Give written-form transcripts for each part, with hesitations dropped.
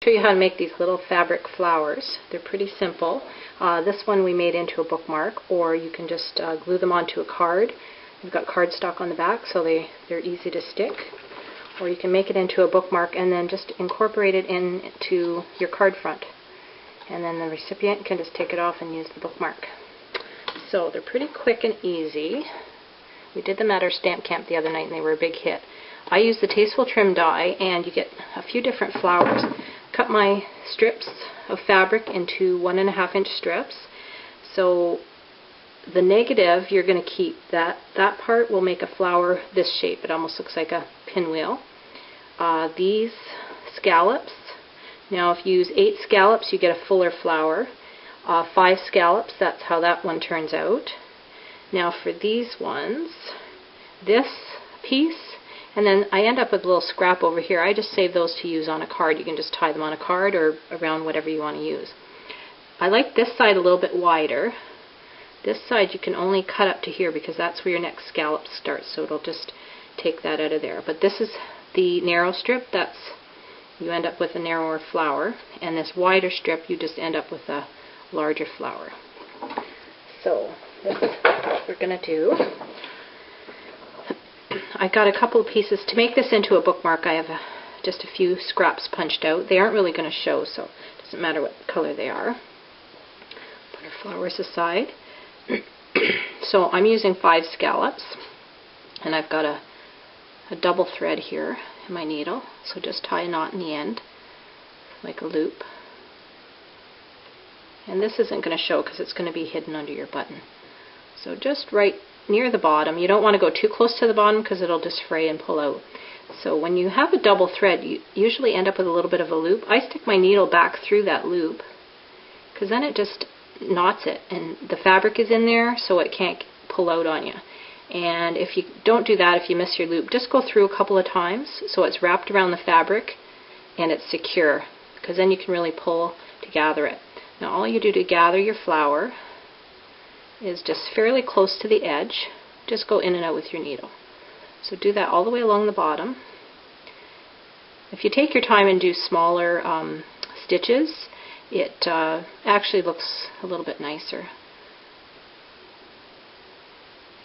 Show you how to make these little fabric flowers. They're pretty simple. This one we made into a bookmark, or you can just glue them onto a card. We've got cardstock on the back, so they're easy to stick. Or you can make it into a bookmark and then just incorporate it into your card front. And then the recipient can just take it off and use the bookmark. So they're pretty quick and easy. We did them at our stamp camp the other night and they were a big hit. I use the Tasteful trim die, and you get a few different flowers. Cut my strips of fabric into 1.5 inch strips. So the negative you're going to keep. That part will make a flower this shape. It almost looks like a pinwheel. These scallops. Now if you use 8 scallops you get a fuller flower. 5 scallops, that's how that one turns out. Now for these ones, this piece, and then I end up with a little scrap over here. I just save those to use on a card. You can just tie them on a card or around whatever you want to use. I like this side a little bit wider. This side you can only cut up to here because that's where your next scallop starts, so it'll just take that out of there. But this is the narrow strip. You end up with a narrower flower, and this wider strip you just end up with a larger flower. So this is what we're going to do. I got a couple of pieces. To make this into a bookmark, I have just a few scraps punched out. They aren't really going to show, so it doesn't matter what color they are. Put our flowers aside. So I'm using 5 scallops, and I've got a double thread here in my needle, so just tie a knot in the end, like a loop. And this isn't going to show because it's going to be hidden under your button. So just right near the bottom. You don't want to go too close to the bottom because it'll just fray and pull out. So when you have a double thread, you usually end up with a little bit of a loop. I stick my needle back through that loop because then it just knots it, and the fabric is in there so it can't pull out on you. And if you don't do that, if you miss your loop, just go through a couple of times so it's wrapped around the fabric and it's secure, because then you can really pull to gather it. Now all you do to gather your flower is just fairly close to the edge. Just go in and out with your needle. So do that all the way along the bottom. If you take your time and do smaller stitches, it actually looks a little bit nicer.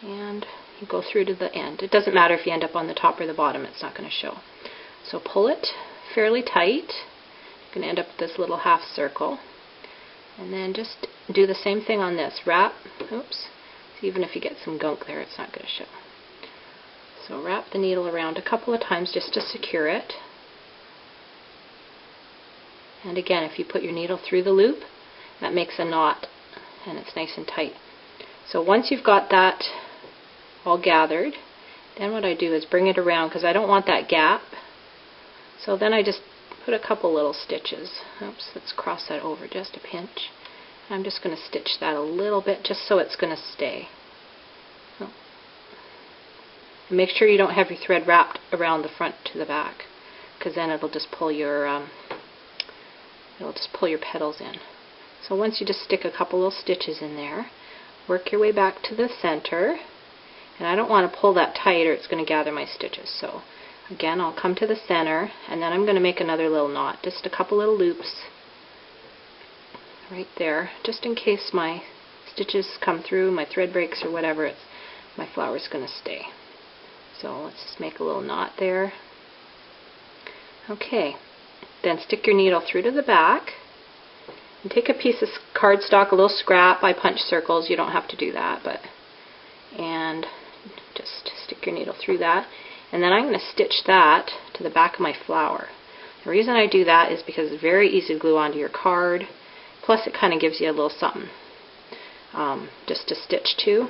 And you go through to the end. It doesn't matter if you end up on the top or the bottom, it's not going to show. So pull it fairly tight. You're going to end up with this little half circle. And then just do the same thing on this. Wrap, oops, so even if you get some gunk there, it's not going to show. So wrap the needle around a couple of times just to secure it. And again, if you put your needle through the loop, that makes a knot and it's nice and tight. So once you've got that all gathered, then what I do is bring it around because I don't want that gap. So then I just put a couple little stitches. Oops, let's cross that over just a pinch. I'm just going to stitch that a little bit just so it's going to stay. Oh. Make sure you don't have your thread wrapped around the front to the back, because then it'll just pull your petals in. So once you just stick a couple little stitches in there, work your way back to the center, and I don't want to pull that tight or it's going to gather my stitches. So again, I'll come to the center, and then I'm going to make another little knot, just a couple little loops right there, just in case my stitches come through, my thread breaks or whatever, my flower's going to stay. So let's just make a little knot there. Okay, then stick your needle through to the back, and take a piece of cardstock, a little scrap. I punch circles, you don't have to do that, and just stick your needle through that. And then I'm going to stitch that to the back of my flower. The reason I do that is because it's very easy to glue onto your card. Plus it kind of gives you a little something just to stitch to.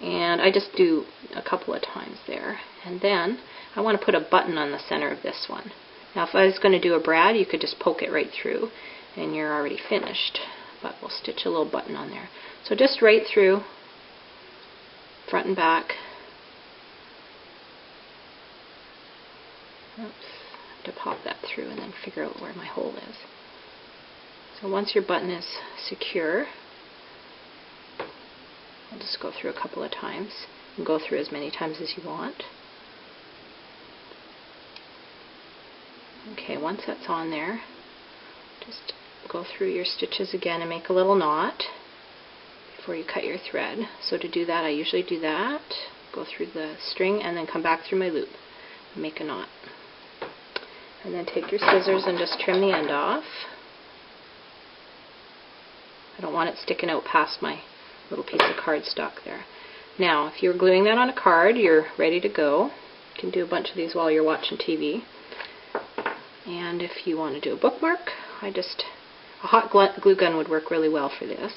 And I just do a couple of times there. And then I want to put a button on the center of this one. Now if I was going to do a brad, you could just poke it right through and you're already finished. But we'll stitch a little button on there. So just right through, front and back. Oops, I have to pop that through and then figure out where my hole is. So once your button is secure, I'll just go through a couple of times, and go through as many times as you want. Okay, once that's on there, just go through your stitches again and make a little knot before you cut your thread. So to do that, I usually do that, go through the string and then come back through my loop and make a knot. And then take your scissors and just trim the end off. I don't want it sticking out past my little piece of cardstock there. Now, if you're gluing that on a card, you're ready to go. You can do a bunch of these while you're watching TV. And if you want to do a bookmark, a hot glue gun would work really well for this.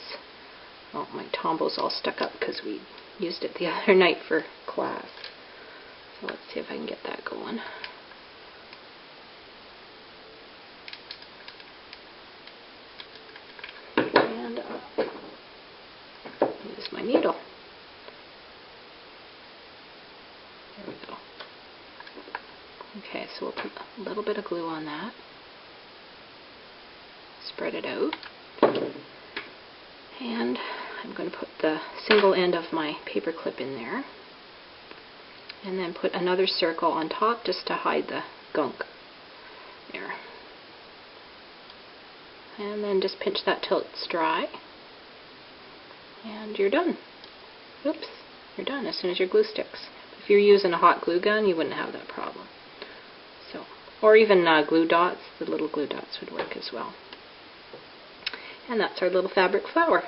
Oh, my Tombo's all stuck up because we used it the other night for class. So let's see if I can get that going. And use my needle. There we go. Okay, so we'll put a little bit of glue on that. Spread it out. And I'm going to put the single end of my paper clip in there. And then put another circle on top just to hide the gunk. There. And then just pinch that till it's dry. And you're done. Oops, you're done as soon as your glue sticks. If you're using a hot glue gun, you wouldn't have that problem. So, or even glue dots, the little glue dots would work as well. And that's our little fabric flower.